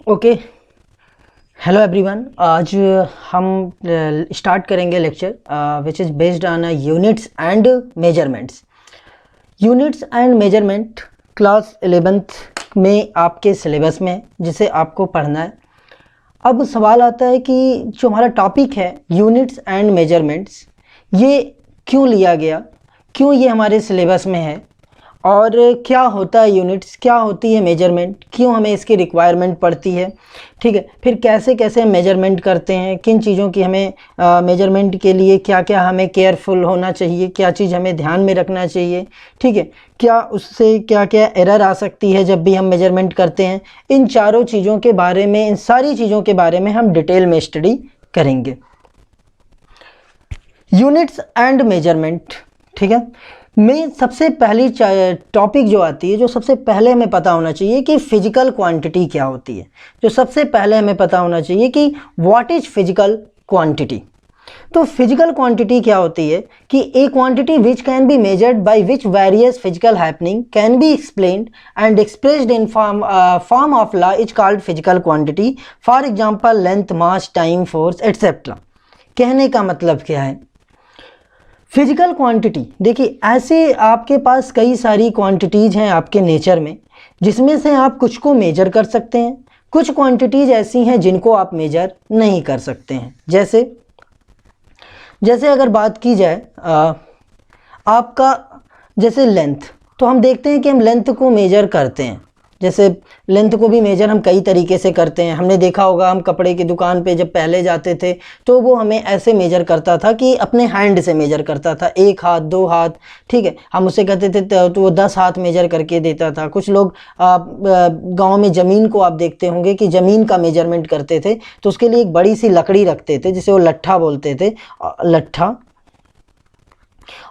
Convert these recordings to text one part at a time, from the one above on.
Okay, hello everyone. आज हम start करेंगे lecture which is based on units and measurements. Units and measurement class 11th में आपके syllabus में है, जिसे आपको पढ़ना है। अब सवाल आता है कि जो हमारा टॉपिक है यूनिट्स एंड मेजरमेंट्स, ये क्यों लिया गया, क्यों ये हमारे सिलेबस में है, और क्या होता है यूनिट्स, क्या होती है मेजरमेंट, क्यों हमें इसकी रिक्वायरमेंट पड़ती है। ठीक है, फिर कैसे कैसे हम मेजरमेंट करते हैं, किन चीज़ों की हमें मेजरमेंट के लिए क्या क्या हमें केयरफुल होना चाहिए, क्या चीज़ हमें ध्यान में रखना चाहिए। ठीक है, क्या उससे क्या क्या एरर आ सकती है जब भी हम मेजरमेंट करते हैं। इन चारों चीज़ों के बारे में, इन सारी चीज़ों के बारे में हम डिटेल में स्टडी करेंगे। यूनिट्स एंड मेजरमेंट, ठीक है। में सबसे पहली टॉपिक जो आती है, जो सबसे पहले हमें पता होना चाहिए कि फिजिकल क्वांटिटी क्या होती है। जो सबसे पहले हमें पता होना चाहिए कि व्हाट इज फिजिकल क्वांटिटी। तो फिजिकल क्वांटिटी क्या होती है कि ए quantity which can be measured by which various physical happening can be explained and expressed in form of law is called physical quantity. For example length, mass, time, force etcetera. कहने का मतलब क्या है, physical quantity, देखिए ऐसे आपके पास कई सारी क्वांटिटीज़ हैं आपके नेचर में, जिसमें से आप कुछ को मेजर कर सकते हैं, कुछ क्वांटिटीज़ ऐसी हैं जिनको आप मेजर नहीं कर सकते हैं। जैसे अगर बात की जाए आपका, जैसे लेंथ, तो हम देखते हैं कि हम लेंथ को मेजर करते हैं। जैसे लेंथ को भी मेजर हम कई तरीके से करते हैं। हमने देखा होगा, हम कपड़े की दुकान पे जब पहले जाते थे तो वो हमें ऐसे मेजर करता था कि अपने हैंड से मेजर करता था, 1 हाथ 2 हाथ। ठीक है, हम उससे कहते थे तो वो 10 हाथ मेजर करके देता था। कुछ लोग गांव में ज़मीन को आप देखते होंगे कि ज़मीन का मेजरमेंट करते थे, तो उसके लिए एक बड़ी सी लकड़ी रखते थे जिसे वो लट्ठा बोलते थे, लट्ठा।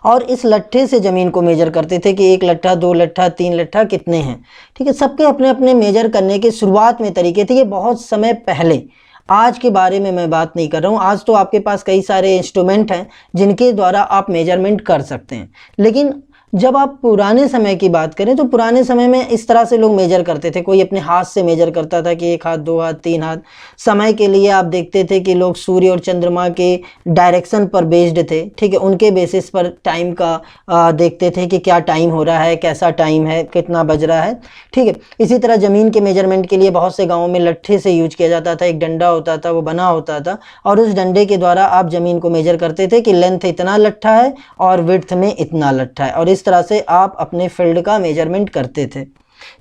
और इस लट्ठे से ज़मीन को मेजर करते थे कि 1 लट्ठा 2 लट्ठा 3 लट्ठा कितने हैं। ठीक है, सबके अपने अपने मेजर करने के शुरुआत में तरीके थे। ये बहुत समय पहले, आज के बारे में मैं बात नहीं कर रहा हूँ। आज तो आपके पास कई सारे इंस्ट्रूमेंट हैं जिनके द्वारा आप मेजरमेंट कर सकते हैं। लेकिन जब आप पुराने समय की बात करें तो पुराने समय में इस तरह से लोग मेजर करते थे। कोई अपने हाथ से मेजर करता था कि 1 हाथ 2 हाथ 3 हाथ। समय के लिए आप देखते थे कि लोग सूर्य और चंद्रमा के डायरेक्शन पर बेस्ड थे। ठीक है, उनके बेसिस पर टाइम का देखते थे कि क्या टाइम हो रहा है, कैसा टाइम है, कितना बज रहा है। ठीक है, इसी तरह ज़मीन के मेजरमेंट के लिए बहुत से गाँवों में लट्ठे से यूज किया जाता था। एक डंडा होता था, वो बना होता था, और उस डंडे के द्वारा आप ज़मीन को मेजर करते थे कि लेंथ इतना लट्ठा है और विड्थ में इतना लट्ठा है, और इस तरह से आप अपने फील्ड का मेजरमेंट करते थे।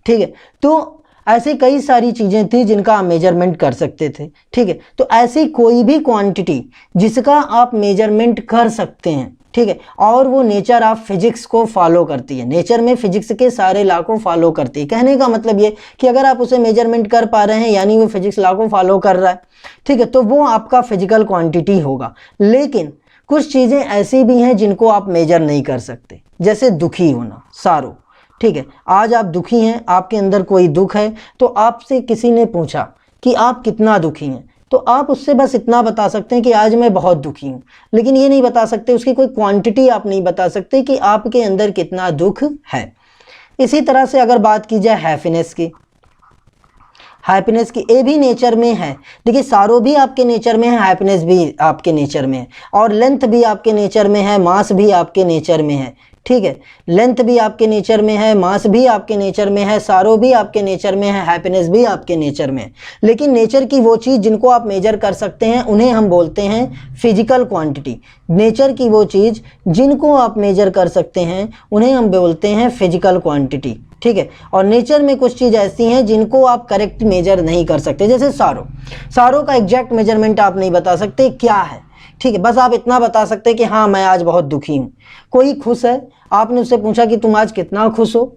ठीक है, तो ऐसे कई सारी चीज़ें थी जिनका आप मेजरमेंट कर सकते थे। ठीक है, तो ऐसी कोई भी क्वांटिटी जिसका आप मेजरमेंट कर सकते हैं, ठीक है, और वो नेचर ऑफ फिजिक्स को फॉलो करती है, नेचर में फिजिक्स के सारे लॉ को फॉलो करती है। कहने का मतलब ये कि अगर आप उसे मेजरमेंट कर पा रहे हैं यानी वो फिजिक्स लॉ को फॉलो कर रहा है। ठीक है, तो वो आपका फिजिकल क्वांटिटी होगा। लेकिन कुछ चीज़ें ऐसी भी हैं जिनको आप मेजर नहीं कर सकते, जैसे दुखी होना, सारो। ठीक है, आज आप दुखी हैं, आपके अंदर कोई दुख है, तो आपसे किसी ने पूछा कि आप कितना दुखी हैं, तो आप उससे बस इतना बता सकते हैं कि आज मैं बहुत दुखी हूँ। लेकिन ये नहीं बता सकते, उसकी कोई क्वांटिटी आप नहीं बता सकते कि आपके अंदर कितना दुख है। इसी तरह से अगर बात की जाए हैप्पीनेस की, ये भी नेचर में है। देखिए, सारो भी आपके नेचर में है, हैप्पीनेस भी आपके नेचर में है, और लेंथ भी आपके नेचर में है, मास भी आपके नेचर में है। ठीक है, लेंथ भी आपके नेचर में है, मास भी आपके नेचर में है, सारो भी आपके नेचर में है, हैप्पीनेस भी आपके नेचर में है। लेकिन नेचर की वो चीज़ जिनको आप मेजर कर सकते हैं उन्हें हम बोलते हैं फिजिकल क्वांटिटी। नेचर की वो चीज़ जिनको आप मेजर कर सकते हैं उन्हें हम बोलते हैं फिजिकल क्वांटिटी। ठीक है, और नेचर में कुछ चीज़ ऐसी हैं जिनको आप करेक्ट मेजर नहीं कर सकते, जैसे सारो का एग्जैक्ट मेजरमेंट आप नहीं बता सकते क्या है। ठीक है, बस आप इतना बता सकते हैं कि हाँ मैं आज बहुत दुखी हूँ। कोई खुश है, आपने उससे पूछा कि तुम आज कितना खुश हो,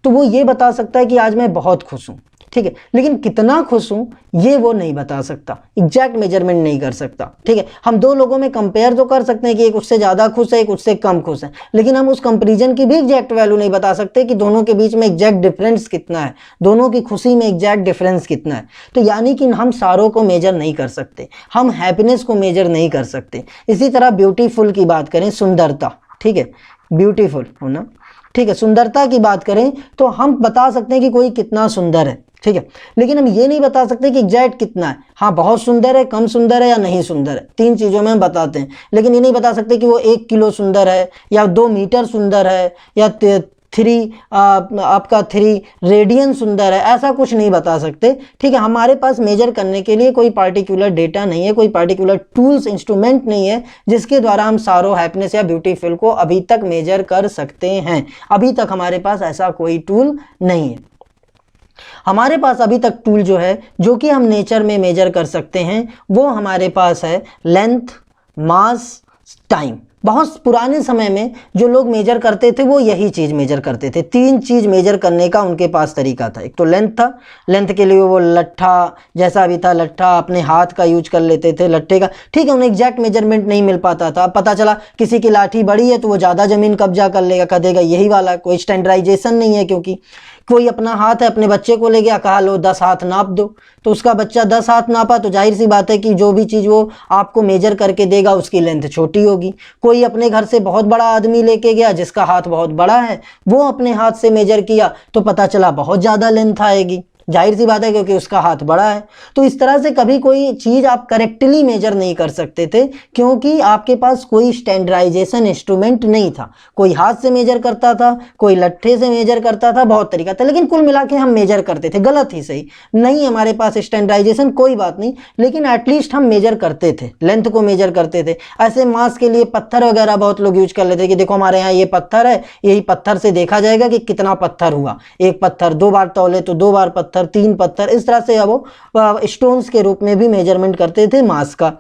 तो वो ये बता सकता है कि आज मैं बहुत खुश हूँ। ठीक है, लेकिन कितना खुश हूँ ये वो नहीं बता सकता, एग्जैक्ट मेजरमेंट नहीं कर सकता। ठीक है, हम दो लोगों में कंपेयर तो कर सकते हैं कि एक उससे ज़्यादा खुश है, एक उससे कम खुश है, लेकिन हम उस कंपैरिजन की भी एग्जैक्ट वैल्यू नहीं बता सकते कि दोनों के बीच में एग्जैक्ट डिफरेंस कितना है, दोनों की खुशी में एग्जैक्ट डिफरेंस कितना है। तो यानी कि हम सारों को मेजर नहीं कर सकते, हम हैप्पीनेस को मेजर नहीं कर सकते। इसी तरह ब्यूटीफुल की बात करें, सुंदरता, ठीक है, ब्यूटीफुल होना, ठीक है, सुंदरता की बात करें तो हम बता सकते हैं कि कोई कितना सुंदर है, ठीक है, लेकिन हम ये नहीं बता सकते कि एग्जैक्ट कितना है। हाँ, बहुत सुंदर है, कम सुंदर है या नहीं सुंदर है, 3 चीज़ों में हम बताते हैं, लेकिन ये नहीं बता सकते कि वो 1 किलो सुंदर है या 2 मीटर सुंदर है या 3 रेडियन सुंदर है, ऐसा कुछ नहीं बता सकते। ठीक है, हमारे पास मेजर करने के लिए कोई पार्टिकुलर डेटा नहीं है, कोई पार्टिकुलर टूल्स इंस्ट्रूमेंट नहीं है जिसके द्वारा हम सारो, हैप्पीनेस या ब्यूटीफुल को अभी तक मेजर कर सकते हैं। अभी तक हमारे पास ऐसा कोई टूल नहीं है। हमारे पास अभी तक टूल जो है जो कि हम नेचर में मेजर कर सकते हैं वो हमारे पास है लेंथ, मास, टाइम। बहुत पुराने समय में जो लोग मेजर करते थे वो यही चीज़ मेजर करते थे। 3 चीज़ मेजर करने का उनके पास तरीका था। एक तो लेंथ था, लेंथ के लिए वो लट्ठा जैसा भी था, लट्ठा अपने हाथ का यूज कर लेते थे लट्ठे का। ठीक है, उन्हें एग्जैक्ट मेजरमेंट नहीं मिल पाता था। पता चला किसी की लाठी बड़ी है तो वो ज़्यादा ज़मीन कब्जा कर लेगा, कर देगा, यही वाला। कोई स्टैंडर्डाइजेशन नहीं है, क्योंकि कोई अपना हाथ है, अपने बच्चे को ले गया, कहा लो 10 हाथ नाप दो, तो उसका बच्चा 10 हाथ नापा तो जाहिर सी बात है कि जो भी चीज़ वो आपको मेजर करके देगा उसकी लेंथ छोटी होगी। कोई अपने घर से बहुत बड़ा आदमी लेके गया जिसका हाथ बहुत बड़ा है, वो अपने हाथ से मेजर किया तो पता चला बहुत ज़्यादा लेंथ आएगी, जाहिर सी बात है क्योंकि उसका हाथ बड़ा है। तो इस तरह से कभी कोई चीज़ आप करेक्टली मेजर नहीं कर सकते थे क्योंकि आपके पास कोई स्टैंडर्डाइजेशन इंस्ट्रूमेंट नहीं था। कोई हाथ से मेजर करता था, कोई लट्ठे से मेजर करता था, बहुत तरीका था, लेकिन कुल मिला के हम मेजर करते थे। गलत ही सही, नहीं हमारे पास स्टैंडर्डाइजेशन कोई बात नहीं, लेकिन एटलीस्ट हम मेजर करते थे, लेंथ को मेजर करते थे। ऐसे मास के लिए पत्थर वगैरह बहुत लोग यूज कर लेते कि देखो हमारे यहाँ ये पत्थर है, यही पत्थर से देखा जाएगा कि कितना पत्थर हुआ। एक पत्थर 2 बार तौले तो 2 बार पत्थर, 3 पत्थर, इस तरह से वो स्टोन्स के रूप में भी मेजरमेंट करते थे मास का।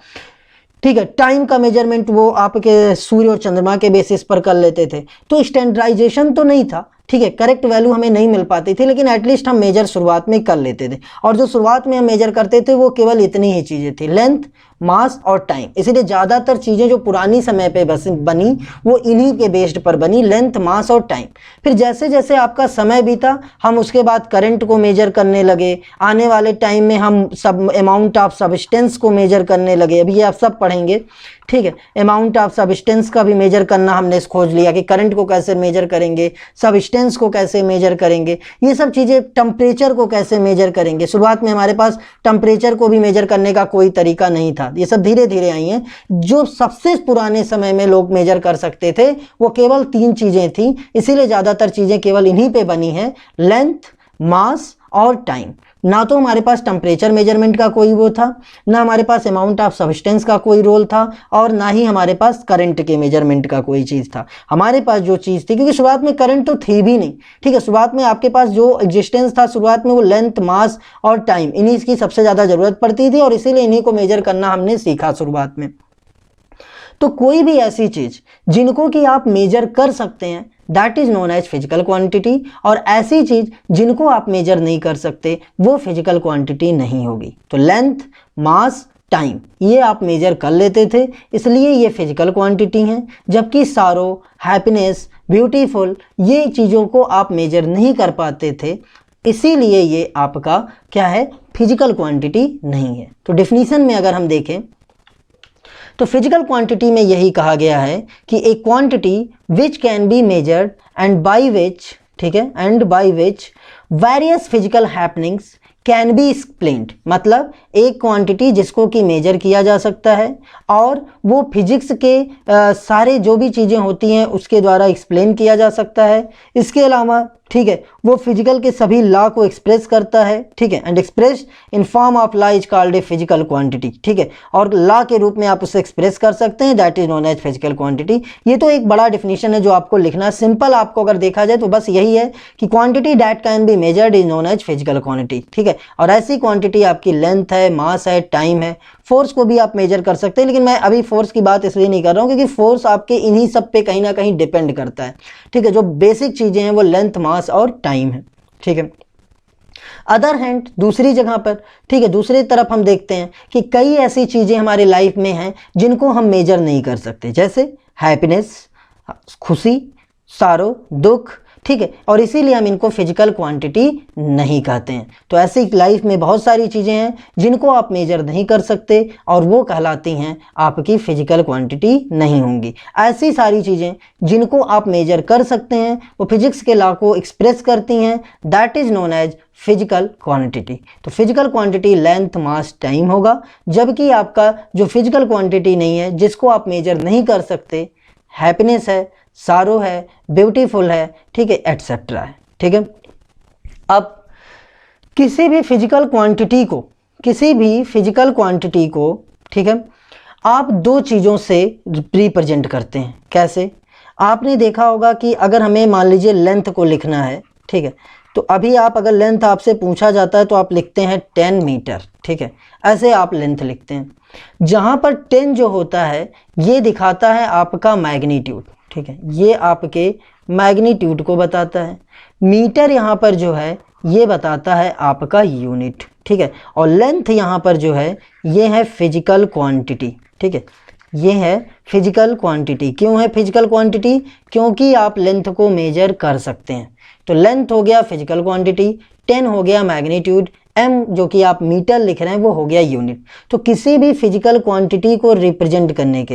ठीक है, टाइम का मेजरमेंट वो आपके सूर्य और चंद्रमा के बेसिस पर कर लेते थे। तो स्टैंडर्डाइजेशन तो नहीं था, ठीक है, करेक्ट वैल्यू हमें नहीं मिल पाती थी, लेकिन एटलीस्ट हम मेजर शुरुआत में कर लेते थे। और जो शुरुआत में हम मेजर करते थे वो केवल इतनी ही चीज़ें थी, लेंथ, मास और टाइम। इसीलिए ज़्यादातर चीज़ें जो पुरानी समय पे बस बनी वो इन्हीं के बेस्ड पर बनी, लेंथ, मास और टाइम। फिर जैसे जैसे आपका समय बीता हम उसके बाद करंट को मेजर करने लगे। आने वाले टाइम में हम सब अमाउंट ऑफ सब्सटेंस को मेजर करने लगे। अभी ये आप सब पढ़ेंगे, ठीक है, अमाउंट ऑफ सब्सटेंस का भी मेजर करना हमने खोज लिया कि करंट को कैसे मेजर करेंगे, सब्सटेंस को कैसे मेजर करेंगे, ये सब चीज़ें, टेम्परेचर को कैसे मेजर करेंगे। शुरुआत में हमारे पास टेम्परेचर को भी मेजर करने का कोई तरीका नहीं था, ये सब धीरे धीरे आई हैं। जो सबसे पुराने समय में लोग मेजर कर सकते थे वो केवल 3 चीज़ें थी, इसीलिए ज़्यादातर चीज़ें केवल इन्हीं पे बनी हैं, लेंथ, मास और टाइम। ना तो हमारे पास टेम्परेचर मेजरमेंट का कोई वो था, ना हमारे पास अमाउंट ऑफ सब्सटेंस का कोई रोल था, और ना ही हमारे पास करंट के मेजरमेंट का कोई चीज़ था। हमारे पास जो चीज़ थी, क्योंकि शुरुआत में करंट तो थी भी नहीं, ठीक है, शुरुआत में आपके पास जो एग्जिस्टेंस था शुरुआत में वो लेंथ, मास और टाइम, इन्हीं की सबसे ज़्यादा ज़रूरत पड़ती थी और इसीलिए इन्हीं को मेजर करना हमने सीखा शुरुआत में। तो कोई भी ऐसी चीज़ जिनको कि आप मेजर कर सकते हैं that is known as physical quantity, और ऐसी चीज़ जिनको आप मेजर नहीं कर सकते वो फिजिकल क्वांटिटी नहीं होगी। तो लेंथ, मास, टाइम ये आप मेजर कर लेते थे, इसलिए ये फिजिकल क्वांटिटी हैं। जबकि सारो, हैप्पीनेस, ब्यूटीफुल ये चीज़ों को आप मेजर नहीं कर पाते थे, इसीलिए ये आपका क्या है, फिजिकल क्वांटिटी नहीं है। तो डेफिनीशन में अगर हम देखें तो फिजिकल क्वांटिटी में यही कहा गया है कि ए quantity which can be measured and by which, ठीक है, and by which various physical happenings can be explained. मतलब एक क्वांटिटी जिसको कि मेजर किया जा सकता है और वो फिजिक्स के सारे जो भी चीज़ें होती हैं उसके द्वारा एक्सप्लेन किया जा सकता है। इसके अलावा, ठीक है, वो फिजिकल के सभी लॉ को एक्सप्रेस करता है, ठीक है, and express in form of law is called a physical quantity, ठीक है, और लॉ के रूप में आप उसे एक्सप्रेस कर सकते हैं, that is known as physical quantity. ये तो एक बड़ा डिफिनीशन है जो आपको लिखना, सिंपल आपको अगर देखा जाए तो बस यही है कि quantity that can be measured is known as physical quantity, ठीक है। और ऐसी क्वांटिटी आपकी लेंथ है, मास है, टाइम है, फोर्स को भी आप मेजर कर सकते हैं, लेकिन मैं अभी फोर्स की बात इसलिए नहीं कर रहा हूँ क्योंकि फोर्स आपके इन्हीं सब पे कहीं ना कहीं डिपेंड करता है, ठीक है। जो बेसिक चीज़ें हैं वो लेंथ, मास और टाइम है, ठीक है। अदर हैंड दूसरी जगह पर, ठीक है, दूसरी तरफ हम देखते हैं कि कई ऐसी चीज़ें हमारी लाइफ में हैं जिनको हम मेजर नहीं कर सकते, जैसे हैप्पीनेस, खुशी, सारो, दुख, ठीक है, और इसीलिए हम इनको फिजिकल क्वांटिटी नहीं कहते हैं। तो ऐसी लाइफ में बहुत सारी चीज़ें हैं जिनको आप मेजर नहीं कर सकते और वो कहलाती हैं आपकी फिजिकल क्वांटिटी नहीं होंगी। ऐसी सारी चीज़ें जिनको आप मेजर कर सकते हैं वो फिजिक्स के लॉ को एक्सप्रेस करती हैं, that is known as physical quantity. तो physical quantity length mass time होगा, जबकि आपका जो फिजिकल क्वांटिटी नहीं है, जिसको आप मेजर नहीं कर सकते, हैप्पीनेस है, सारो है, ब्यूटीफुल है, ठीक है, एटसेट्रा है। ठीक है, अब किसी भी फिजिकल क्वांटिटी को ठीक है, आप दो चीज़ों से रिप्रेजेंट करते हैं। कैसे? आपने देखा होगा कि अगर हमें मान लीजिए लेंथ को लिखना है, ठीक है, तो अभी आप अगर लेंथ आपसे पूछा जाता है तो आप लिखते हैं 10 मीटर। ठीक है, ऐसे आप लेंथ लिखते हैं। जहाँ पर 10 जो होता है ये दिखाता है आपका मैग्नीट्यूड। ठीक है, ये आपके मैग्नीट्यूड को बताता है। मीटर यहाँ पर जो है ये बताता है आपका यूनिट। ठीक है, और लेंथ यहाँ पर जो है ये है फिजिकल क्वांटिटी। ठीक है, ये है फिजिकल क्वांटिटी। क्यों है फिजिकल क्वांटिटी? क्योंकि आप लेंथ को मेजर कर सकते हैं। तो लेंथ हो गया फिजिकल क्वांटिटी, 10 हो गया मैग्नीट्यूड, m जो कि आप मीटर लिख रहे हैं वो हो गया यूनिट। तो किसी भी फिजिकल क्वांटिटी को रिप्रेजेंट करने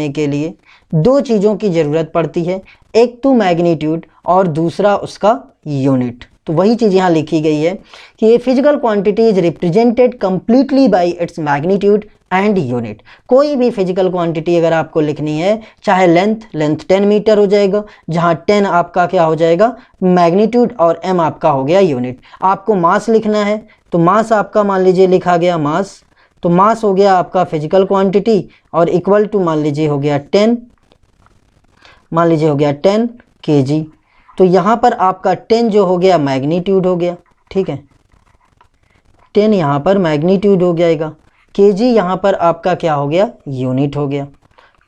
के लिए दो चीज़ों की ज़रूरत पड़ती है, एक तो मैग्नीट्यूड और दूसरा उसका यूनिट। तो वही चीज़ यहाँ लिखी गई है कि ये physical quantity is represented completely by its magnitude and unit. कोई भी फिजिकल क्वांटिटी अगर आपको लिखनी है, चाहे लेंथ 10 मीटर हो जाएगा, जहाँ 10 आपका क्या हो जाएगा मैग्नीट्यूड और m आपका हो गया यूनिट। आपको मास लिखना है तो मास आपका मान लीजिए लिखा गया मास, तो मास हो गया आपका फिजिकल क्वांटिटी और इक्वल टू मान लीजिए हो गया 10 kg। तो यहाँ पर आपका 10 जो हो गया मैग्नीट्यूड हो गया। ठीक है, 10 यहाँ पर मैग्नीट्यूड हो जाएगा, kg यहाँ पर आपका क्या हो गया यूनिट हो गया।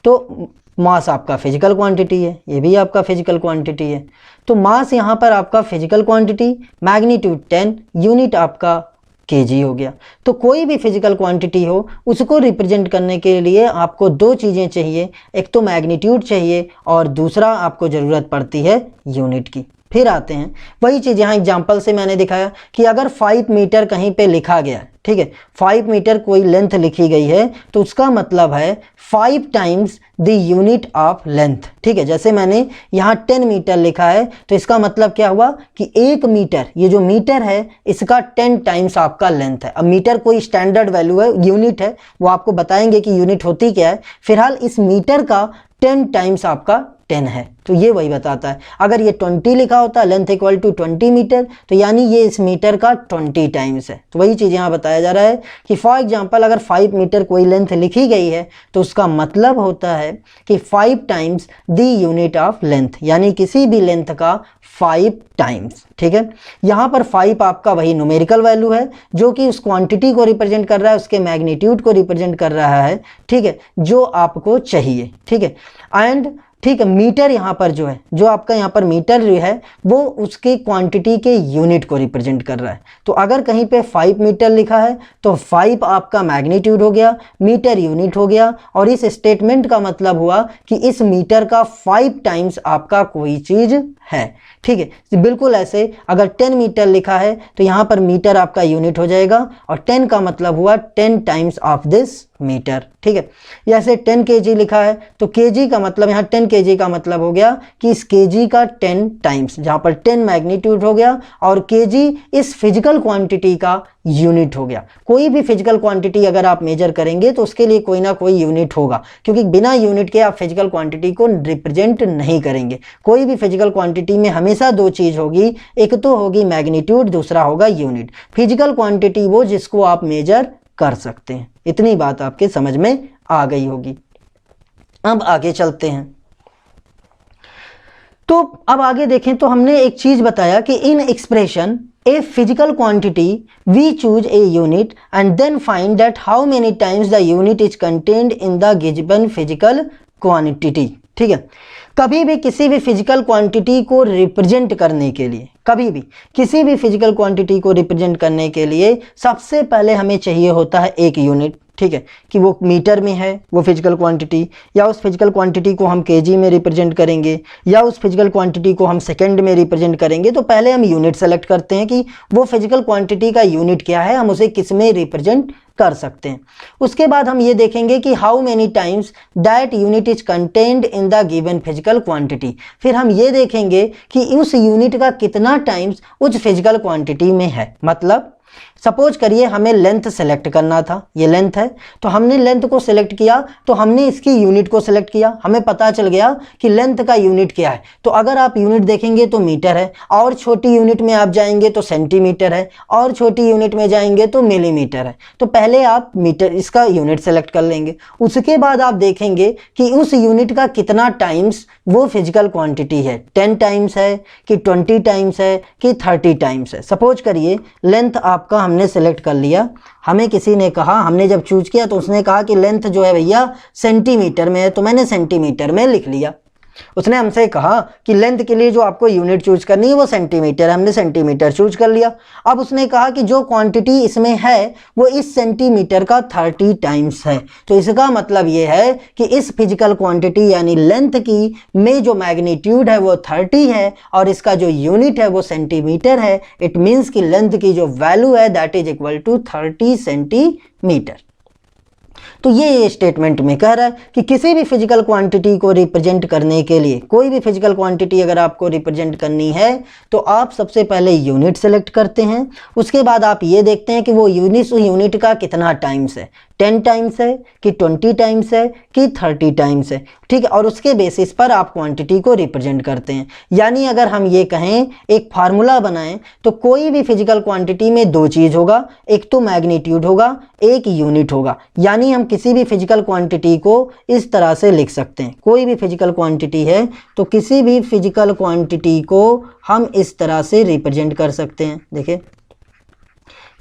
तो मास आपका फिजिकल क्वांटिटी है, ये भी आपका फिजिकल क्वांटिटी है। तो मास यहाँ पर आपका फिजिकल क्वांटिटी, मैग्नीट्यूड 10, यूनिट आपका kg हो गया। तो कोई भी फिजिकल क्वांटिटी हो उसको रिप्रेजेंट करने के लिए आपको दो चीज़ें चाहिए, एक तो मैग्नीट्यूड चाहिए और दूसरा आपको ज़रूरत पड़ती है यूनिट की। फिर आते हैं वही चीज़, यहाँ एग्जांपल से मैंने दिखाया कि अगर 5 मीटर कहीं पे लिखा गया, ठीक है, 5 मीटर कोई लेंथ लिखी गई है तो उसका मतलब है 5 times the unit of length. ठीक है, जैसे मैंने यहाँ 10 मीटर लिखा है तो इसका मतलब क्या हुआ कि 1 मीटर, ये जो मीटर है इसका 10 टाइम्स आपका लेंथ है। अब मीटर कोई स्टैंडर्ड वैल्यू है, यूनिट है, वो आपको बताएंगे कि यूनिट होती क्या है। फिलहाल इस मीटर का 10 टाइम्स आपका 10 है, तो ये वही बताता है। अगर ये 20 लिखा होता लेंथ इक्वल टू 20 मीटर, तो यानी ये इस मीटर का 20 टाइम्स है। तो वही चीज़ यहाँ बताया जा रहा है कि फॉर एग्जांपल अगर 5 मीटर कोई लेंथ लिखी गई है तो उसका मतलब होता है कि 5 times the unit of length, यानी किसी भी लेंथ का 5 टाइम्स। ठीक है, यहाँ पर 5 आपका वही न्यूमेरिकल वैल्यू है जो कि उस क्वांटिटी को रिप्रेजेंट कर रहा है, उसके मैग्नीट्यूड को रिप्रेजेंट कर रहा है। ठीक है, जो आपको चाहिए। ठीक है, एंड ठीक है, मीटर यहाँ पर जो है, जो आपका यहाँ पर मीटर जो है वो उसके क्वांटिटी के यूनिट को रिप्रेजेंट कर रहा है। तो अगर कहीं पे 5 मीटर लिखा है तो 5 आपका मैग्नीट्यूड हो गया, मीटर यूनिट हो गया, और इस स्टेटमेंट का मतलब हुआ कि इस मीटर का 5 टाइम्स आपका कोई चीज़ है। ठीक है, बिल्कुल ऐसे अगर 10 मीटर लिखा है तो यहाँ पर मीटर आपका यूनिट हो जाएगा और 10 का मतलब हुआ 10 टाइम्स ऑफ दिस मीटर। ठीक है, जैसे 10 kg लिखा है तो kg का मतलब यहाँ 10 kg का मतलब हो गया कि इस kg का 10 टाइम्स, जहाँ पर 10 मैग्नीट्यूड हो गया और kg इस फिजिकल क्वांटिटी का यूनिट हो गया। कोई भी फिजिकल क्वांटिटी अगर आप मेजर करेंगे तो उसके लिए कोई ना कोई यूनिट होगा, क्योंकि बिना यूनिट के आप फिजिकल क्वांटिटी को रिप्रेजेंट नहीं करेंगे। कोई भी फिजिकल क्वांटिटी में हमेशा दो चीज़ होगी, एक तो होगी मैग्नीट्यूड, दूसरा होगा यूनिट। फिजिकल क्वांटिटी वो जिसको आप मेजर कर सकते हैं। इतनी बात आपके समझ में आ गई होगी। अब आगे चलते हैं। तो अब आगे देखें तो हमने एक चीज बताया कि in expression a physical quantity we choose a unit and then find that how many times the unit is contained in the given physical quantity. ठीक है, कभी भी किसी भी फिजिकल क्वांटिटी को रिप्रेजेंट करने के लिए, कभी भी किसी भी फिजिकल क्वांटिटी को रिप्रेजेंट करने के लिए सबसे पहले हमें चाहिए होता है एक यूनिट, ठीक है, कि वो मीटर में है वो फिजिकल क्वांटिटी, या उस फिजिकल क्वांटिटी को हम केजी में रिप्रेजेंट करेंगे, या उस फिजिकल क्वांटिटी को हम सेकंड में रिप्रेजेंट करेंगे। तो पहले हम यूनिट सेलेक्ट करते हैं कि वो फिजिकल क्वांटिटी का यूनिट क्या है, हम उसे किस में रिप्रेजेंट कर सकते हैं। उसके बाद हम ये देखेंगे कि how many times that unit is contained in the given physical quantity. फिर हम ये देखेंगे कि उस यूनिट का कितना टाइम्स उस फिजिकल क्वांटिटी में है। मतलब सपोज करिए हमें लेंथ सेलेक्ट करना था, ये लेंथ है, तो हमने लेंथ को सेलेक्ट किया, तो हमने इसकी यूनिट को सेलेक्ट किया, हमें पता चल गया कि लेंथ का यूनिट क्या है। तो अगर आप यूनिट देखेंगे तो मीटर है, और छोटी यूनिट में आप जाएंगे तो सेंटीमीटर है, और छोटी यूनिट में जाएंगे तो मिलीमीटर है। तो पहले आप मीटर इसका यूनिट सेलेक्ट कर लेंगे, उसके बाद आप देखेंगे कि उस यूनिट का कितना टाइम्स वो फिजिकल क्वांटिटी है, 10 टाइम्स है कि 20 टाइम्स है कि 30 टाइम्स है। सपोज करिए लेंथ आपका हमने सेलेक्ट कर लिया, हमें किसी ने कहा, हमने जब चूज किया तो उसने कहा कि लेंथ जो है भैया सेंटीमीटर में है, तो मैंने सेंटीमीटर में लिख लिया। उसने हमसे कहा कि लेंथ के लिए जो आपको यूनिट चूज करनी है वो सेंटीमीटर, हमने सेंटीमीटर चूज कर लिया। अब उसने कहा कि जो क्वांटिटी इसमें है वो इस सेंटीमीटर का 30 टाइम्स है। तो इसका मतलब ये है कि इस फिजिकल क्वांटिटी यानी लेंथ की में जो मैग्नीट्यूड है वो 30 है और इसका जो यूनिट है वो सेंटीमीटर है। इट मीन्स कि लेंथ की जो वैल्यू है that is equal to 30 centimetre. तो ये स्टेटमेंट में कह रहा है कि किसी भी फिजिकल क्वांटिटी को रिप्रेजेंट करने के लिए, कोई भी फिजिकल क्वांटिटी अगर आपको रिप्रेजेंट करनी है तो आप सबसे पहले यूनिट सेलेक्ट करते हैं। उसके बाद आप ये देखते हैं कि वो यूनिट का कितना टाइम्स है, 10 टाइम्स है कि 20 टाइम्स है कि 30 टाइम्स है, ठीक है। और उसके बेसिस पर आप क्वांटिटी को रिप्रेजेंट करते हैं। यानी अगर हम ये कहें, एक फार्मूला बनाएं, तो कोई भी फिजिकल क्वांटिटी में दो चीज़ होगा, एक तो मैग्नीट्यूड होगा, एक यूनिट होगा। यानी हम किसी भी फिजिकल क्वांटिटी को इस तरह से लिख सकते हैं। कोई भी फिजिकल क्वांटिटी है तो किसी भी फिजिकल क्वांटिटी को हम इस तरह से रिप्रेजेंट कर सकते हैं। देखिए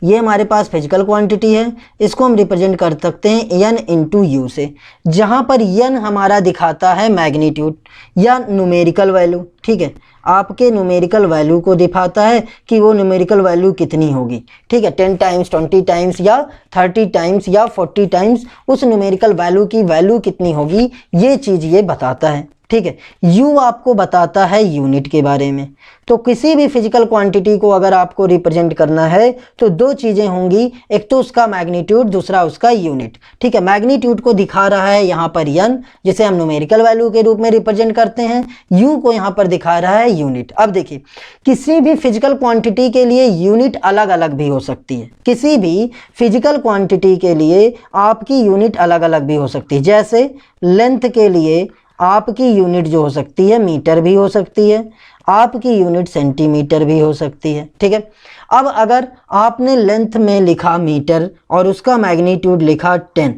ये हमारे पास फिजिकल क्वांटिटी है, इसको हम रिप्रेजेंट कर सकते हैं n इंटू यू से, जहाँ पर n हमारा दिखाता है मैग्नीट्यूड या न्यूमेरिकल वैल्यू, ठीक है। आपके न्यूमेरिकल वैल्यू को दिखाता है कि वो न्यूमेरिकल वैल्यू कितनी होगी, ठीक है। 10 टाइम्स, 20 टाइम्स या 30 टाइम्स या 40 टाइम्स उस न्यूमेरिकल वैल्यू की वैल्यू कितनी होगी, ये चीज़ ये बताता है, ठीक है। U आपको बताता है यूनिट के बारे में। तो किसी भी फिजिकल क्वांटिटी को अगर आपको रिप्रेजेंट करना है तो दो चीज़ें होंगी, एक तो उसका मैग्नीट्यूड, दूसरा उसका यूनिट, ठीक है। मैग्नीट्यूड को दिखा रहा है यहाँ पर n, जिसे हम न्यूमेरिकल वैल्यू के रूप में रिप्रेजेंट करते हैं। U को यहाँ पर दिखा रहा है यूनिट। अब देखिए किसी भी फिजिकल क्वांटिटी के लिए यूनिट अलग अलग भी हो सकती है। किसी भी फिजिकल क्वांटिटी के लिए आपकी यूनिट अलग अलग भी हो सकती है। जैसे लेंथ के लिए आपकी यूनिट जो हो सकती है मीटर भी हो सकती है, आपकी यूनिट सेंटीमीटर भी हो सकती है, ठीक है। अब अगर आपने लेंथ में लिखा मीटर और उसका मैग्नीट्यूड लिखा 10,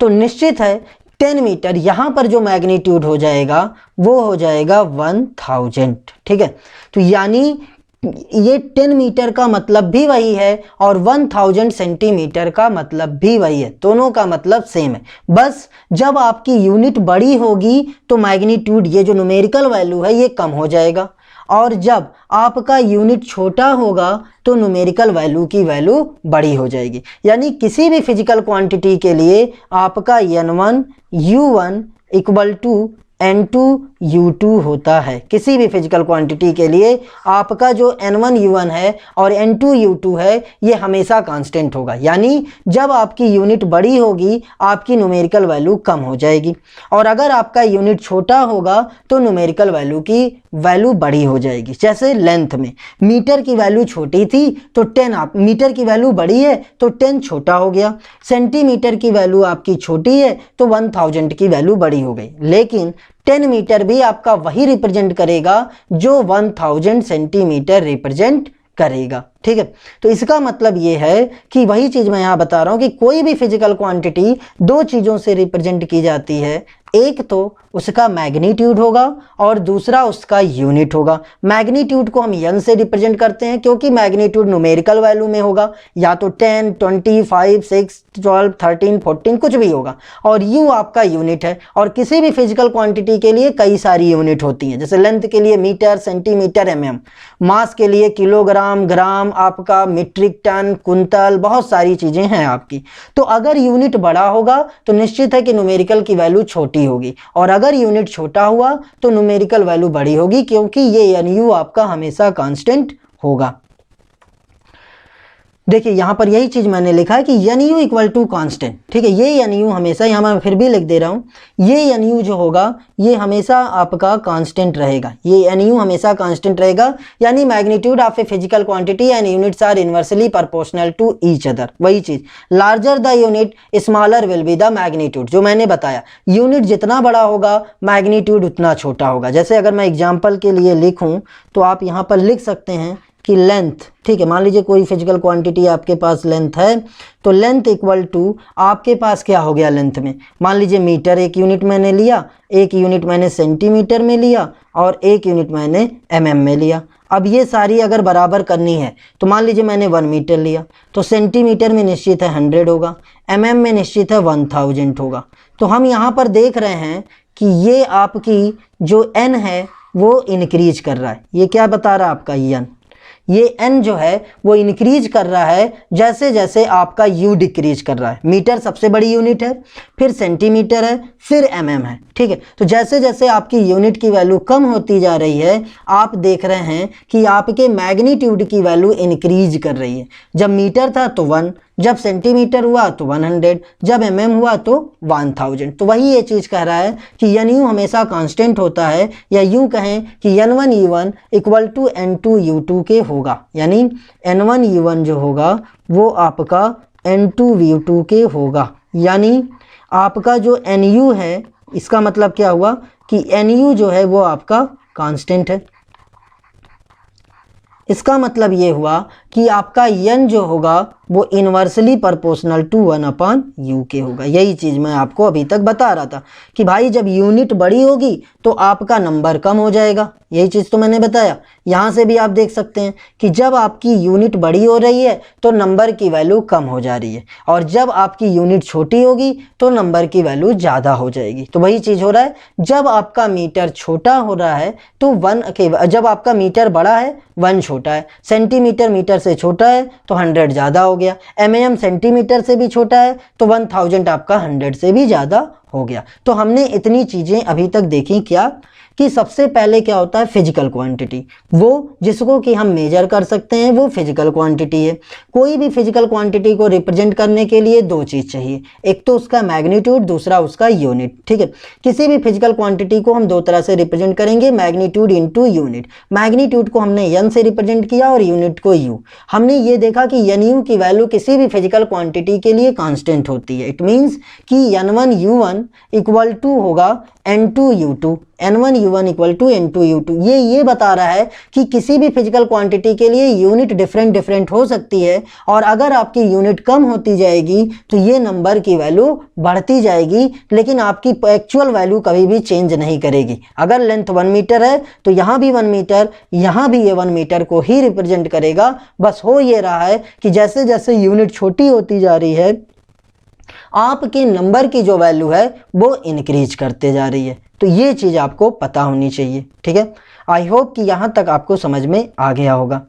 तो निश्चित है 10 मीटर यहाँ पर जो मैग्नीट्यूड हो जाएगा वो हो जाएगा 1000, ठीक है। तो यानी ये 10 मीटर का मतलब भी वही है और 1000 सेंटीमीटर का मतलब भी वही है, दोनों का मतलब सेम है। बस जब आपकी यूनिट बड़ी होगी तो मैग्नीट्यूड, ये जो न्यूमेरिकल वैल्यू है, ये कम हो जाएगा, और जब आपका यूनिट छोटा होगा तो न्यूमेरिकल वैल्यू की वैल्यू बड़ी हो जाएगी। यानी किसी भी फिजिकल क्वांटिटी के लिए आपका n1 u1 equal to n2 u2 होता है। किसी भी फिजिकल क्वांटिटी के लिए आपका जो n1 u1 है और n2 u2 है ये हमेशा कांस्टेंट होगा। यानी जब आपकी यूनिट बड़ी होगी आपकी न्यूमेरिकल वैल्यू कम हो जाएगी, और अगर आपका यूनिट छोटा होगा तो न्यूमेरिकल वैल्यू की वैल्यू बड़ी हो जाएगी। जैसे लेंथ में मीटर की वैल्यू छोटी थी तो 10, आप मीटर की वैल्यू बड़ी है तो 10 छोटा हो गया। सेंटीमीटर की वैल्यू आपकी छोटी है तो 1000 की वैल्यू बड़ी हो गई। लेकिन 10 मीटर भी आपका वही रिप्रेजेंट करेगा जो 1000 सेंटीमीटर रिप्रेजेंट करेगा। ठीक है। तो इसका मतलब ये है कि वही चीज़ मैं यहाँ बता रहा हूँ कि कोई भी फिजिकल क्वांटिटी दो चीज़ों से रिप्रेजेंट की जाती है, एक तो उसका मैग्नीट्यूड होगा और दूसरा उसका यूनिट होगा। मैग्नीट्यूड को हम यन से रिप्रेजेंट करते हैं क्योंकि मैग्नीट्यूड न्यूमेरिकल वैल्यू में होगा, या तो 10, 20, 5, 6, 12, 13, 14 कुछ भी होगा, और यू आपका यूनिट है। और किसी भी फिजिकल क्वांटिटी के लिए कई सारी यूनिट होती हैं, जैसे लेंथ के लिए मीटर, सेंटीमीटर, एमएम, मास के लिए किलोग्राम, ग्राम, आपका मीट्रिक टन, कुंतल, बहुत सारी चीज़ें हैं आपकी। तो अगर यूनिट बड़ा होगा तो निश्चित है कि न्यूमेरिकल की वैल्यू छोटी होगी, और अगर यूनिट छोटा हुआ तो न्यूमेरिकल वैल्यू बड़ी होगी, क्योंकि ये एनयू आपका हमेशा कांस्टेंट होगा। देखिए यहाँ पर यही चीज़ मैंने लिखा है कि N U equal to constant, ठीक है। ये एन यू हमेशा, यहाँ मैं फिर भी लिख दे रहा हूँ, ये एन यू जो होगा ये हमेशा आपका कांस्टेंट रहेगा, ये एन यू हमेशा कांस्टेंट रहेगा, यानी magnitude of a physical quantity and units are inversely proportional to each other. वही चीज़, larger the unit smaller will be the magnitude, जो मैंने बताया, यूनिट जितना बड़ा होगा मैग्नीट्यूड उतना छोटा होगा। जैसे अगर मैं एग्जाम्पल के लिए लिखूँ तो आप यहाँ पर लिख सकते हैं कि लेंथ, ठीक है, मान लीजिए कोई फिजिकल क्वांटिटी आपके पास लेंथ है, तो लेंथ इक्वल टू आपके पास क्या हो गया लेंथ में, मान लीजिए मीटर एक यूनिट मैंने लिया, एक यूनिट मैंने सेंटीमीटर में लिया और एक यूनिट मैंने एमएम में लिया। अब ये सारी अगर बराबर करनी है तो मान लीजिए मैंने 1 मीटर लिया, तो सेंटीमीटर में निश्चित है 100 होगा, एमएम में निश्चित है 1000 होगा। तो हम यहाँ पर देख रहे हैं कि ये आपकी जो एन है वो इंक्रीज कर रहा है। ये क्या बता रहा है आपका एन, ये n जो है वो इंक्रीज कर रहा है जैसे जैसे आपका u डिक्रीज कर रहा है। मीटर सबसे बड़ी यूनिट है, फिर सेंटीमीटर है, फिर mm है, ठीक है। तो जैसे जैसे आपकी यूनिट की वैल्यू कम होती जा रही है, आप देख रहे हैं कि आपके मैग्नीट्यूड की वैल्यू इंक्रीज कर रही है। जब मीटर था तो 1, जब सेंटीमीटर हुआ तो 100, जब mm हुआ तो 1000। तो वही ये चीज़ कह रहा है कि एन यू हमेशा कांस्टेंट होता है, या यूँ कहें कि n1 u1 equal to n2 u2 के होगा, यानी n1 u1 जो होगा वो आपका n2 v2 के होगा। यानी आपका जो nu है, इसका मतलब क्या हुआ कि nu जो है वो आपका कांस्टेंट है। इसका मतलब ये हुआ कि आपका n जो होगा वो इन्वर्सली प्रोपोर्शनल टू 1/u के होगा। यही चीज़ मैं आपको अभी तक बता रहा था कि भाई जब यूनिट बड़ी होगी तो आपका नंबर कम हो जाएगा, यही चीज़ तो मैंने बताया। यहाँ से भी आप देख सकते हैं कि जब आपकी यूनिट बड़ी हो रही है तो नंबर की वैल्यू कम हो जा रही है, और जब आपकी यूनिट छोटी होगी तो नंबर की वैल्यू ज़्यादा हो जाएगी। तो वही चीज़ हो रहा है, जब आपका मीटर छोटा हो रहा है तो 1 के, जब आपका मीटर बड़ा है 1 छोटा है, सेंटीमीटर मीटर से छोटा है तो 100 ज़्यादा हो गया, mm सेंटीमीटर से भी छोटा है तो 1000 आपका 100 से भी ज़्यादा हो गया। तो हमने इतनी चीज़ें अभी तक देखी क्या कि सबसे पहले क्या होता है फिजिकल क्वांटिटी, वो जिसको कि हम मेजर कर सकते हैं वो फिजिकल क्वांटिटी है। कोई भी फिजिकल क्वांटिटी को रिप्रेजेंट करने के लिए दो चीज़ चाहिए, एक तो उसका मैग्नीट्यूड, दूसरा उसका यूनिट, ठीक है। किसी भी फिजिकल क्वांटिटी को हम दो तरह से रिप्रेजेंट करेंगे, मैग्नीट्यूड इनटू यूनिट। मैग्नीट्यूड को हमने एन से रिप्रेजेंट किया और यूनिट को यू। हमने ये देखा कि एन यू की वैल्यू किसी भी फिजिकल क्वांटिटी के लिए कांस्टेंट होती है। इट मीन्स कि n1 u1 इक्वल टू होगा n2 u2, n1 u1 equal to n2 u2। ये बता रहा है कि किसी भी फिजिकल क्वांटिटी के लिए यूनिट डिफरेंट हो सकती है, और अगर आपकी यूनिट कम होती जाएगी तो ये नंबर की वैल्यू बढ़ती जाएगी, लेकिन आपकी एक्चुअल वैल्यू कभी भी चेंज नहीं करेगी। अगर लेंथ 1 मीटर है तो यहाँ भी 1 मीटर, यहाँ भी ये 1 मीटर को ही रिप्रेजेंट करेगा। बस हो ये रहा है कि जैसे जैसे यूनिट छोटी होती जा रही है आपके नंबर की जो वैल्यू है वो इंक्रीज करते जा रही है। तो ये चीज़ आपको पता होनी चाहिए, ठीक है। आई होप कि यहाँ तक आपको समझ में आ गया होगा।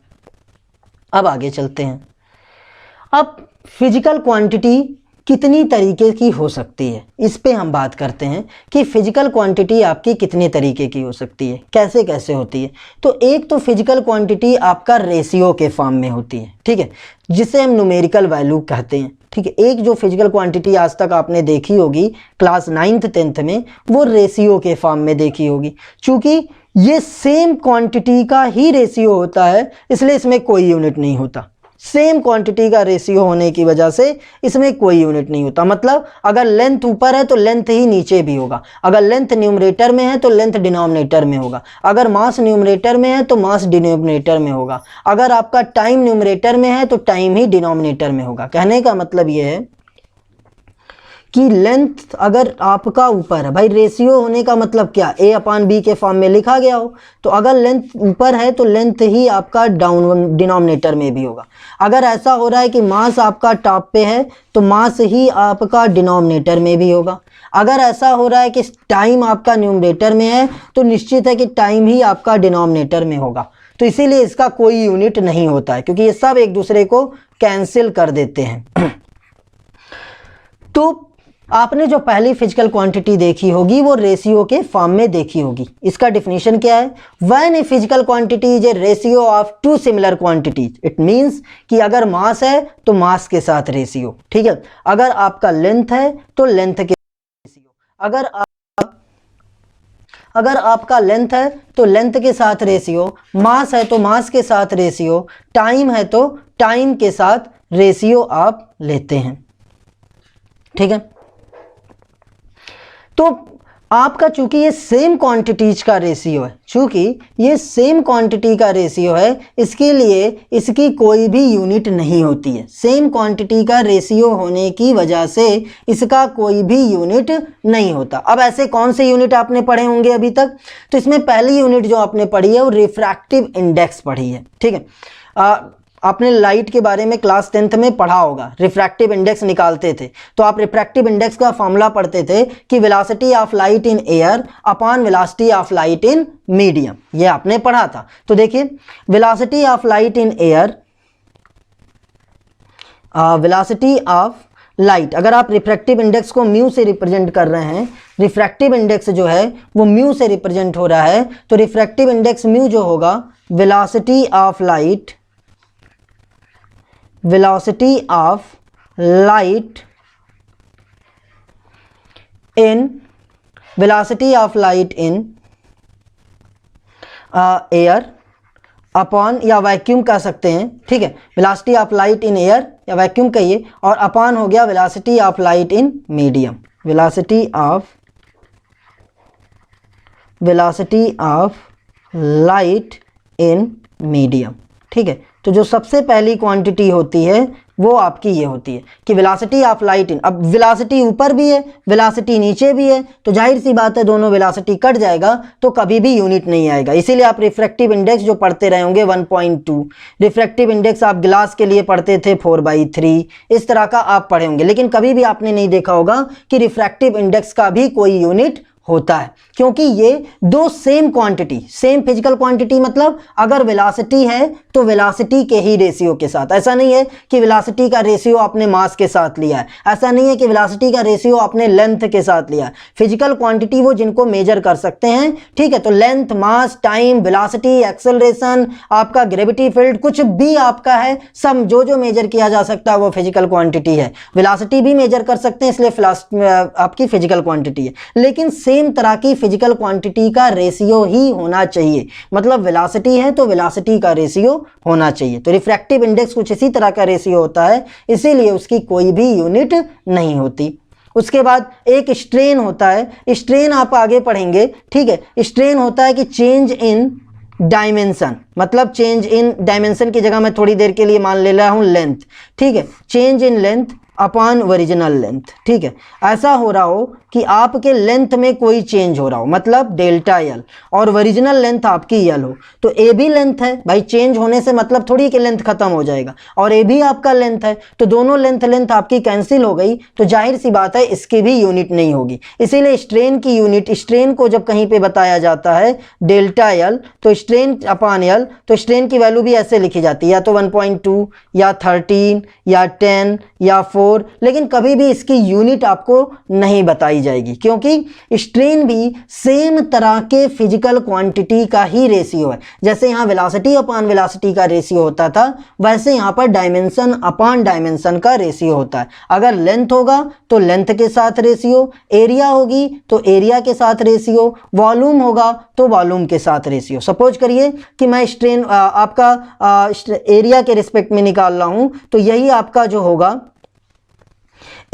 अब आगे चलते हैं। अब फिजिकल क्वांटिटी कितनी तरीके की हो सकती है, इस पे हम बात करते हैं कि फिजिकल क्वांटिटी आपकी कितने तरीके की हो सकती है, कैसे कैसे होती है। तो एक तो फिजिकल क्वांटिटी आपका रेशियो के फॉर्म में होती है, ठीक है, जिसे हम न्यूमेरिकल वैल्यू कहते हैं, ठीक है। एक जो फिजिकल क्वांटिटी आज तक आपने देखी होगी क्लास 9th 10th में, वो रेशियो के फॉर्म में देखी होगी। चूँकि ये सेम क्वांटिटी का ही रेशियो होता है इसलिए इसमें कोई यूनिट नहीं होता, सेम क्वांटिटी का रेशियो होने की वजह से इसमें कोई यूनिट नहीं होता। मतलब अगर लेंथ ऊपर है तो लेंथ ही नीचे भी होगा, अगर लेंथ न्यूमरेटर में है तो लेंथ डिनोमिनेटर में होगा, अगर मास न्यूमरेटर में है तो मास डिनोमिनेटर में होगा, अगर आपका टाइम न्यूमरेटर में है तो टाइम ही डिनोमिनेटर में होगा। कहने का मतलब ये है कि लेंथ अगर आपका ऊपर है, भाई रेशियो होने का मतलब क्या, ए अपान बी के फॉर्म में लिखा गया हो, तो अगर लेंथ ऊपर है तो लेंथ ही आपका डाउन डिनोमिनेटर में भी होगा। अगर ऐसा हो रहा है कि मास आपका टॉप पे है तो मास ही आपका डिनोमिनेटर में भी होगा। अगर ऐसा हो रहा है कि टाइम आपका न्यूमरेटर में है तो निश्चित है कि टाइम ही आपका डिनोमिनेटर में होगा। तो इसीलिए इसका कोई यूनिट नहीं होता है, क्योंकि ये सब एक दूसरे को कैंसिल कर देते हैं। तो आपने जो पहली फिजिकल क्वांटिटी देखी होगी वो रेशियो के फॉर्म में देखी होगी। इसका डिफिनीशन क्या है? When a physical quantity is a ratio of two similar quantities, it means कि अगर मास है तो मास के साथ रेशियो, ठीक है। अगर आपका लेंथ है तो लेंथ के रेशियो, अगर आपका लेंथ है तो लेंथ के साथ रेशियो, मास है तो मास के साथ रेशियो, टाइम है तो टाइम के साथ रेशियो आप लेते हैं, ठीक है। तो आपका चूंकि ये सेम क्वांटिटीज का रेशियो है, चूंकि ये सेम क्वांटिटी का रेशियो है, इसके लिए इसकी कोई भी यूनिट नहीं होती है। सेम क्वांटिटी का रेशियो होने की वजह से इसका कोई भी यूनिट नहीं होता। अब ऐसे कौन से यूनिट आपने पढ़े होंगे अभी तक? तो इसमें पहली यूनिट जो आपने पढ़ी है वो रिफ्रैक्टिव इंडेक्स पढ़ी है, ठीक है। आपने लाइट के बारे में क्लास 10th में पढ़ा होगा, रिफ्रैक्टिव इंडेक्स निकालते थे तो आप रिफ्रैक्टिव इंडेक्स का फॉर्मूला पढ़ते थे कि velocity of light in air upon velocity of light in medium, ये आपने पढ़ा था। तो देखिए velocity of light in air, velocity of light, अगर आप रिफ्रैक्टिव इंडेक्स को म्यू से रिप्रेजेंट कर रहे हैं, रिफ्रैक्टिव इंडेक्स जो है वो म्यू से रिप्रेजेंट हो रहा है, तो रिफ्रैक्टिव इंडेक्स म्यू जो होगा velocity of light, velocity of light in air upon, या वैक्यूम कह सकते हैं, ठीक है। Velocity of light in air या वैक्यूम कहिए, और अपॉन हो गया velocity of light in medium, velocity of light in medium, ठीक है। तो जो सबसे पहली क्वांटिटी होती है वो आपकी ये होती है कि वेलोसिटी ऑफ लाइट इन, अब वेलोसिटी ऊपर भी है वेलोसिटी नीचे भी है, तो जाहिर सी बात है दोनों वेलोसिटी कट जाएगा तो कभी भी यूनिट नहीं आएगा। इसीलिए आप रिफ्रैक्टिव इंडेक्स जो पढ़ते रहे होंगे 1.2, रिफ्रैक्टिव इंडेक्स आप ग्लास के लिए पढ़ते थे 4/3, इस तरह का आप पढ़े होंगे, लेकिन कभी भी आपने नहीं देखा होगा कि रिफ्रैक्टिव इंडेक्स का भी कोई यूनिट होता है, क्योंकि ये दो same quantity, same physical quantity, मतलब अगर वेलोसिटी है तो वेलोसिटी के ही रेशियो के साथ। ऐसा नहीं है कि वेलोसिटी का रेशियो आपने मास के साथ लिया है, ऐसा नहीं है कि वेलोसिटी का रेशियो आपने लेंथ के साथ लिया है। फिजिकल क्वांटिटी वो जिनको मेजर कर सकते हैं, ठीक है। तो length, mass, time, velocity, acceleration, आपका ग्रेविटी फील्ड, कुछ भी आपका है, सब जो मेजर किया जा सकता है वो फिजिकल क्वांटिटी है। वेलोसिटी भी मेजर कर सकते हैं, इसलिए आपकी फिजिकल क्वांटिटी है, लेकिन सेम तरह की फिजिकल क्वांटिटी का रेशियो ही होना चाहिए। मतलब वेलोसिटी है तो वेलोसिटी का रेशियो होना चाहिए। तो रिफ्रैक्टिव इंडेक्स कुछ इसी तरह का रेशियो होता है, इसीलिए उसकी कोई भी यूनिट नहीं होती। उसके बाद एक स्ट्रेन होता है, स्ट्रेन आप आगे पढ़ेंगे, ठीक है। स्ट्रेन होता है कि चेंज इन डायमेंशन, मतलब चेंज इन डायमेंशन की जगह मैं थोड़ी देर के लिए मान ले रहा हूं लेंथ, ठीक है। Change in length upon original length, ठीक है। ऐसा हो रहा हो कि आपके लेंथ में कोई चेंज हो रहा हो, मतलब डेल्टा एल, और ओरिजिनल लेंथ आपकी एल हो, तो ए भी लेंथ है भाई, चेंज होने से मतलब थोड़ी कि लेंथ खत्म हो जाएगा, और ए भी आपका लेंथ है, तो दोनों लेंथ आपकी कैंसिल हो गई, तो जाहिर सी बात है इसकी भी यूनिट नहीं होगी। इसीलिए स्ट्रेन की यूनिट, स्ट्रेन को जब कहीं पे बताया जाता है डेल्टा एल, तो स्ट्रेन अपॉन एल, तो स्ट्रेन की वैल्यू भी ऐसे लिखी जाती है, या तो 1.2 या 13 या 10 या 4 4, लेकिन कभी भी इसकी यूनिट आपको नहीं बताई जाएगी, क्योंकि स्ट्रेन भी सेम तरह के फिजिकल क्वांटिटी का ही रेशियो है। जैसे यहाँ वेलोसिटी अपॉन वेलोसिटी का रेशियो होता था, वैसे यहाँ पर डायमेंशन अपॉन डायमेंशन का रेशियो होता है। अगर लेंथ होगा तो लेंथ के साथ रेशियो, एरिया होगी तो एरिया के साथ रेशियो, वॉल्यूम होगा तो वॉल्यूम के साथ रेशियो। सपोज करिए कि मैं स्ट्रेन आपका एरिया के रिस्पेक्ट में निकाल रहा हूं, तो यही आपका जो होगा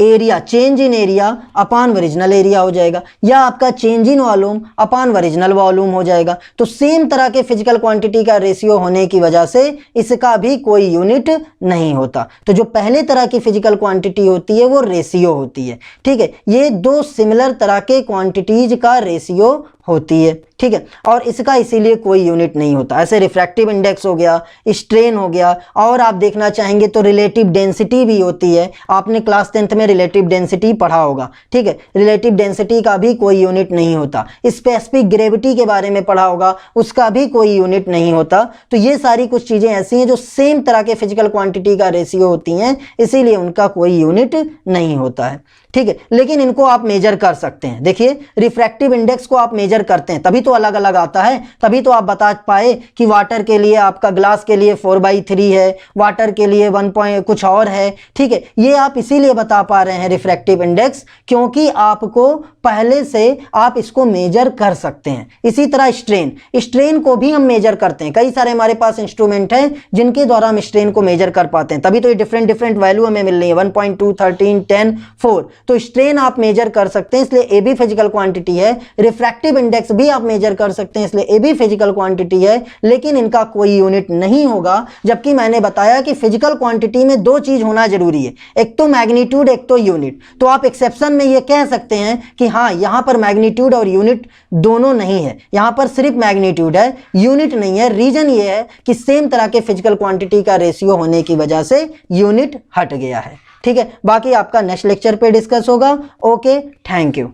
area, change in area upon original area हो जाएगा, या आपका change in volume upon original volume हो जाएगा। तो सेम तरह के फिजिकल क्वांटिटी का रेशियो होने की वजह से इसका भी कोई यूनिट नहीं होता। तो जो पहले तरह की फिजिकल क्वांटिटी होती है वो रेशियो होती है, ठीक है। ये दो सिमिलर तरह के क्वांटिटीज का रेशियो होती है, ठीक है, और इसका इसीलिए कोई यूनिट नहीं होता। ऐसे रिफ्रैक्टिव इंडेक्स हो गया, स्ट्रेन हो गया, और आप देखना चाहेंगे तो रिलेटिव डेंसिटी भी होती है। आपने क्लास 10th में रिलेटिव डेंसिटी पढ़ा होगा, ठीक है। रिलेटिव डेंसिटी का भी कोई यूनिट नहीं होता। स्पेसिफिक ग्रेविटी के बारे में पढ़ा होगा, उसका भी कोई यूनिट नहीं होता। तो ये सारी कुछ चीजें ऐसी हैं जो सेम तरह के फिजिकल क्वांटिटी का रेशियो होती हैं, इसीलिए उनका कोई यूनिट नहीं होता है, ठीक है। लेकिन इनको आप मेजर कर सकते हैं। देखिए, रिफ्रैक्टिव इंडेक्स को आप मेजर करते हैं तभी तो अलग अलग आता है, तभी तो आप बता पाए कि वाटर के लिए, आपका ग्लास के लिए 4/3 है, वाटर के लिए 1 पॉइंट कुछ और है, ठीक है। ये आप इसीलिए बता पा रहे हैं रिफ्रैक्टिव इंडेक्स, क्योंकि आपको पहले से आप इसको मेजर कर सकते हैं। इसी तरह स्ट्रेन को भी हम मेजर करते हैं। कई सारे हमारे पास इंस्ट्रूमेंट हैं जिनके द्वारा हम स्ट्रेन को मेजर कर पाते हैं, तभी तो ये डिफरेंट वैल्यू हमें मिल रही है, 1.2, 13, 10, 4। तो स्ट्रेन आप मेजर कर सकते हैं, इसलिए ए भी फिजिकल क्वांटिटी है। रिफ्रैक्टिव इंडेक्स भी आप मेजर कर सकते हैं, इसलिए ए भी फिजिकल क्वांटिटी है, लेकिन इनका कोई यूनिट नहीं होगा। जबकि मैंने बताया कि फिजिकल क्वांटिटी में दो चीज होना जरूरी है, एक तो मैग्नीट्यूड, एक तो यूनिट। तो आप एक्सेप्शन में ये कह सकते हैं कि हाँ, यहां पर मैग्नीट्यूड और यूनिट दोनों नहीं है, यहां पर सिर्फ मैग्नीट्यूड है, यूनिट नहीं है। रीजन ये है कि सेम तरह के फिजिकल क्वांटिटी का रेशियो होने की वजह से यूनिट हट गया है, ठीक है। बाकी आपका नेक्स्ट लेक्चर पे डिस्कस होगा। Okay, thank you.